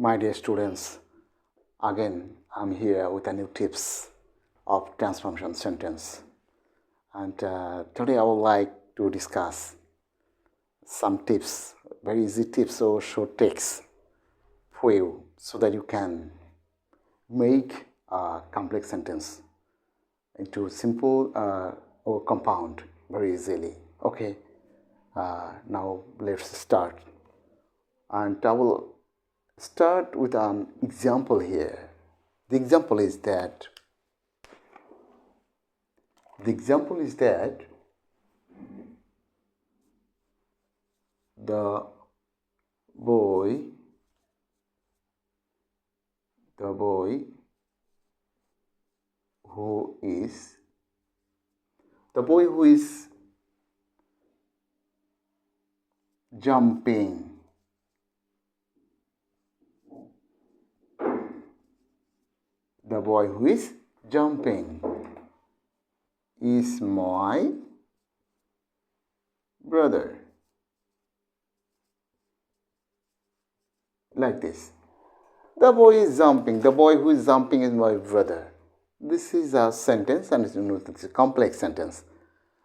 My dear students, again I'm here with a new tips of transformation sentence, and today I would like to discuss some tips, very easy tips or short tricks for you so that you can make a complex sentence into simple or compound very easily. Okay, now let's start, and I will start with an example here. The example is that the boy the boy who is jumping the boy who is jumping is my brother. Like this. The boy is jumping. The boy who is jumping is my brother. This is a sentence, and it's a complex sentence.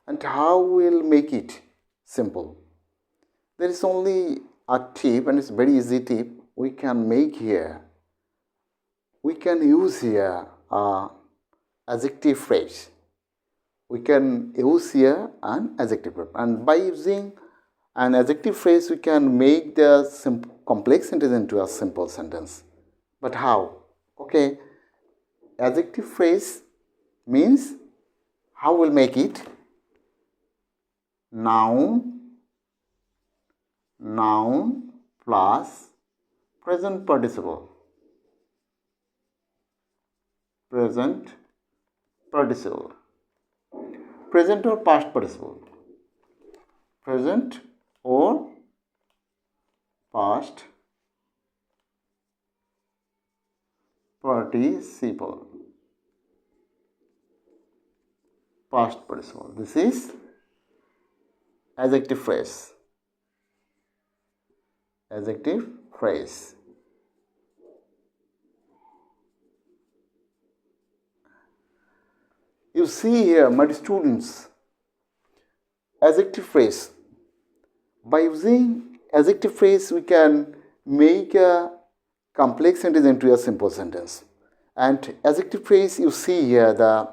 And how we'll make it simple? There is only a tip, and it's a very easy tip we can make here. We can use here a adjective phrase. We can use here an adjective verb, and by using an adjective phrase, we can make the complex sentence into a simple sentence. But how? Okay, adjective phrase means how we'll make it? Noun plus present participle. Present or past participle. Present or past participle. Past participle. This is adjective phrase. Adjective phrase. You see here, my students, adjective phrase. By using adjective phrase, we can make a complex sentence into a simple sentence. And adjective phrase, you see here the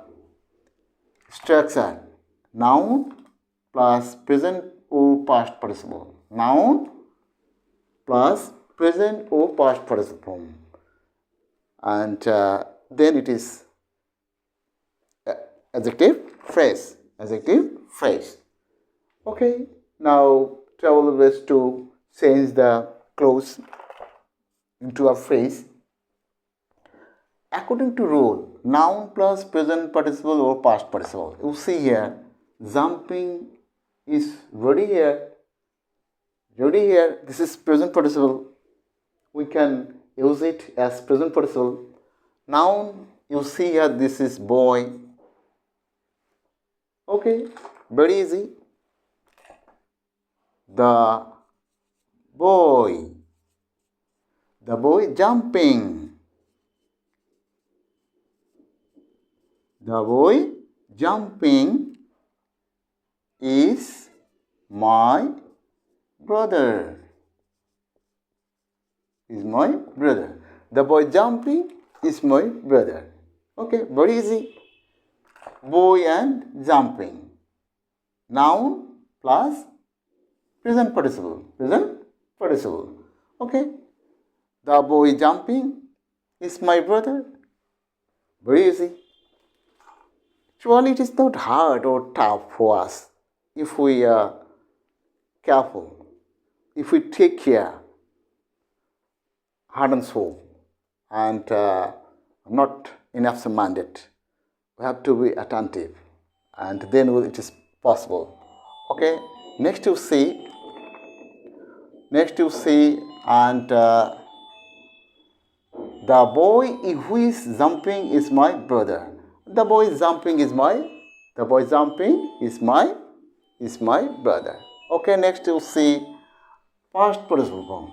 structure: noun plus present or past participle. Noun plus present or past participle. And then it is adjective phrase. Okay, now travel ways to change the clause into a phrase. According to rule, noun plus present participle or past participle. You see here, jumping is ready here. This is present participle. We can use it as present participle. Noun, you see here, this is boy. Okay, very easy. The boy jumping. The boy jumping is my brother. The boy jumping is my brother. Okay, very easy. Boy and jumping. Noun plus present participle. Okay. The boy jumping is my brother. Very easy. Actually, it is not hard or tough for us if we are careful, if we take care, heart and soul, and not enough minded. We have to be attentive, and then it is possible. Okay, next you see, and the boy who is jumping is my brother. The boy jumping is my brother. Okay, next you see past participle form,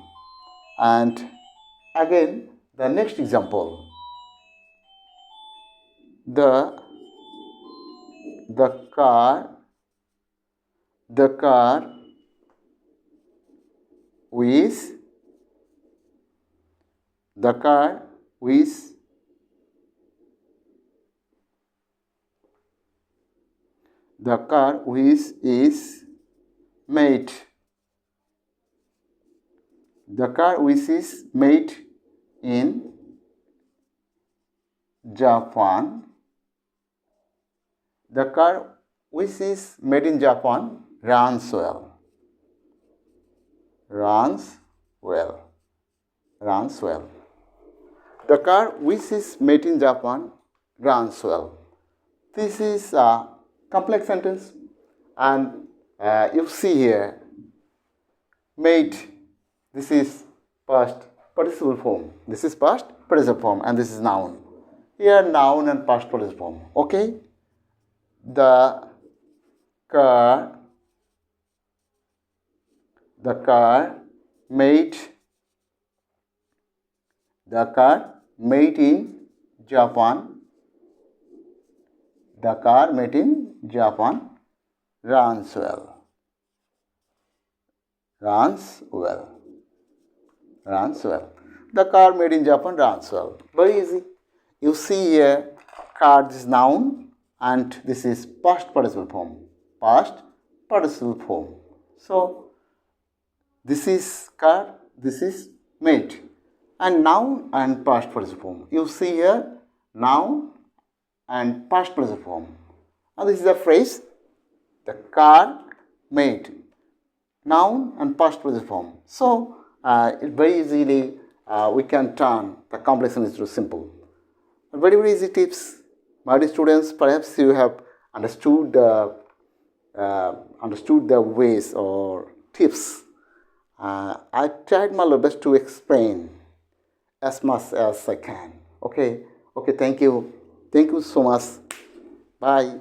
and Again, the next example. The the car the car with the car with the car with is made. The car which is made in Japan. The car which is made in Japan runs well. Runs well. Runs well. The car which is made in Japan runs well. This is a complex sentence, and you see here, made. This is past participle form. This is past participle form, and this is noun. Here, noun and past participle form. Okay. The car made in Japan. The car made in Japan runs well. Runs well. Runs well. The car made in Japan runs well. Very easy. You see here, car is noun and this is past participle form. Past participle form. So, this is car, this is made. And noun and past participle form. You see here, noun and past participle form. Now, this is a phrase, the car made. Noun and past participle form. So, very easily we can turn the complex into simple. Very, very easy tips. My dear students, perhaps you have understood the ways or tips. I tried my best to explain as much as I can. Okay, thank you. Thank you so much. Bye.